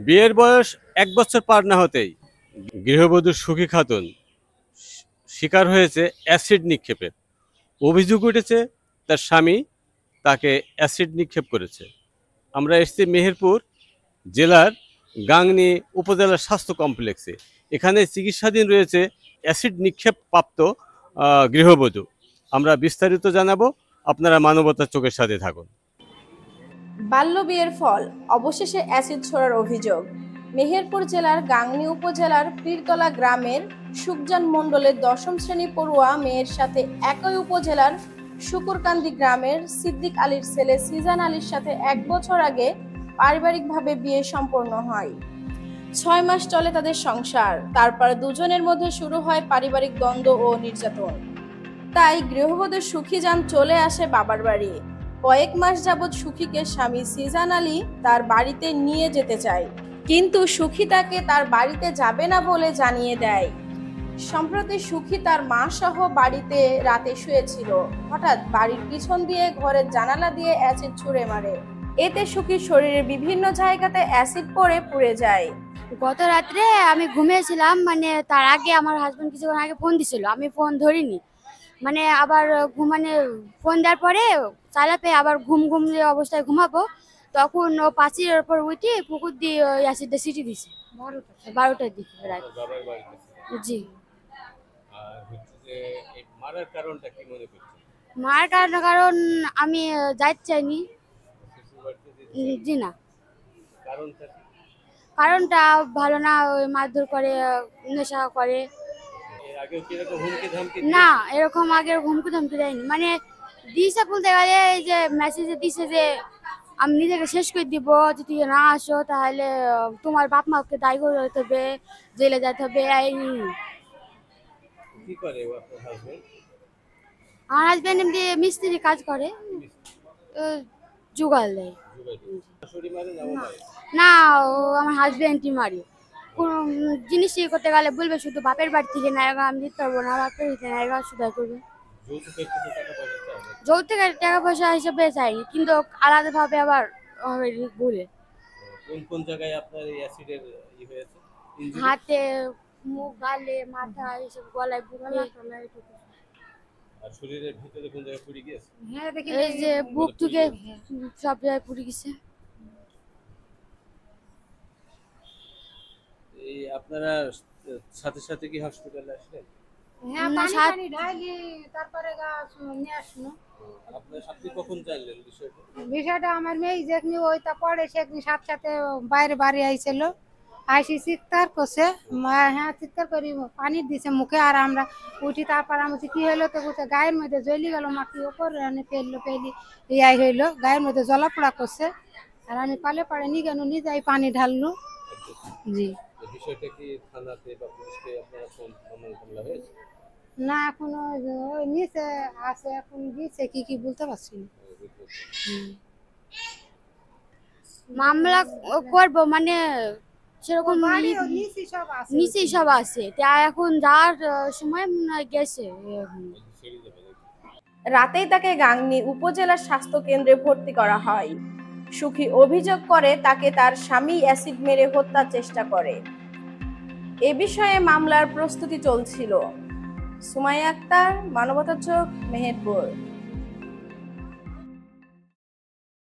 বিয়ের বয়স ১ বছর পার না হতেই গৃহবধূ সুখী খাতুন শিকার হয়েছে অ্যাসিড নিক্ষেপের। অভিযোগ উঠেছে তার স্বামী তাকে অ্যাসিড নিক্ষেপ করেছে। আমরা এসেছি মেহেরপুর জেলার গাংনী উপজেলার স্বাস্থ্য কমপ্লেক্সে। এখানে চিকিৎসাধীন রয়েছে অ্যাসিড নিক্ষেপ প্রাপ্ত গৃহবধূ। আমরা বিস্তারিত জানাবো, আপনারা মানবতার চোখের সাথে থাকুন। বাল্য বিয়ের ফল, অবশেষে অ্যাসিড ছোড়ার অভিযোগ। মেহেরপুর জেলার গাংনী উপজেলার পীরতলা গ্রামের সুখজান মণ্ডলের ১০ম শ্রেণী পড়ুয়া মেয়ের সাথে একই উপজেলার শুকুরকান্দি গ্রামের সিদ্দিক আলীর ছেলে সিজান আলীর সাথে ১ বছর আগে পারিবারিকভাবে বিয়ে সম্পন্ন হয়। ৬ মাস চলে তাদের সংসার। তারপর দুজনের মধ্যে শুরু হয় পারিবারিক দ্বন্দ্ব ও নির্যাতন। তাই গৃহবধূ সুখীজান চলে আসে বাবার বাড়ি। কয়েক মাস যাবৎ সুখীকে স্বামী সিজান আলী তার বাড়িতে নিয়ে যেতে চায়, কিন্তু সুখী তাকে তার বাড়িতে যাবে না বলে জানিয়ে দেয়। সম্প্রতি সুখী তার মা সহ বাড়িতে রাতে শুয়েছিল। হঠাৎ বাড়ির পিছন দিয়ে ঘরের জানালা দিয়ে অ্যাসিড ছুঁড়ে মারে। এতে সুখীর শরীরের বিভিন্ন জায়গাতে অ্যাসিড পড়ে পুড়ে যায়। গত রাত্রে আমি ঘুমিয়েছিলাম, তার আগে আমার হাজবেন্ড কিছুক্ষণ আগে ফোন দিছিল, আমি ফোন ধরিনি। আবার ফোন দেওয়ার পরে চালাপে আবার ঘুম অবস্থায় ঘুমাবো, তখন ও পাঁচিলের ওপর উঠে পুকুর দিয়ে অ্যাসিডটা ছিটি দিছে ১২টার দিকে রাত। জি। মার কারণ আমি যাইতে চাইনি। জি না, কারণটা ভালো না, ওই মারধর করে, নেশা করে। না, এরকম আগে হুমকি ধমকি দেয়নি। দিয়েছে বলতে গেলে এই যে মেসেজে দিছে যে আমি নিজেকে শেষ করে দিব, যদি না আসো তাহলে তোমার বাপ মাকে দায়ী করে যেতে হবে, জেলে যেতে হবে। আমার হাজবেন্ড এমনি মিস্ত্রি কাজ করে, জোগাল দেয়। না, ও আমার হাজবেন্ডই মারি। কোনো জিনিস করতে গেলে বলবে শুধু বাপের বাড়ি থেকে নায়গা আমি দিতে পারবো না, বাপের বাড়িতে নায়গা সুদাই করবে। যৌতুকের টাকা পয়সা হিসেবে চাইনি, কিন্তু আলাদাভাবে আবার বলে। কোন জায়গায় আপনার এই অ্যাসিডের হয়েছে? হাতে, মুখ, গালে, মাথা, এইসব গলায়, বুকে। আর শরীরের ভিতরে কোন জায়গায় পুড়ে গিয়েছে? হ্যাঁ, দেখি এই যে বুক থেকে সব জায়গায় পুড়ে গেছে। এই আপনারা সাথে সাথে কি হসপিটালে আসলেন? হ্যাঁ, পানি ঢালি তারপরে নিয়ে আসলো। আপনি কখন জানলেন বিষয়টা? আমার মেয়ে যেখানে ওইটা পড়ে সেখানে সাথে সাথে বাইরে বাড়ি আইছিল, আইসি চিৎকার করছে, হ্যাঁ চিৎকার করি পানি দিছে মুখে। আর আমরা উঠি, তারপর আমি কি হলো তো গায়ের মধ্যে জ্বলি গেল, মাটি ওপর পেলি ইয়াই হইলো, গায়ের মধ্যে জ্বলাপোড়া করছে। আর আমি পালে পাড়ে নিয়ে গেল, নিয়ে যাই পানি ঢাললো। জি। বিষয়টা কি থানাতে বা পুলিশকে আপনারা ফোন হয়েছে? না, এখনো নিচে আছে, এখন দিচ্ছে কি বলতে পারছি না। মামলা করব, সেরকম নিচেই সব আছে, তা এখন যার সময় গেছে। রাতেই তাকে গাংনী উপজেলার স্বাস্থ্য কেন্দ্রে ভর্তি করা হয়। সুখী অভিযোগ করে তাকে তার স্বামী অ্যাসিড মেরে হত্যার চেষ্টা করে। এ বিষয়ে মামলার প্রস্তুতি চলছিল। সুমাইয়া আক্তার, মানবতার চোখ, মেহেরপুর।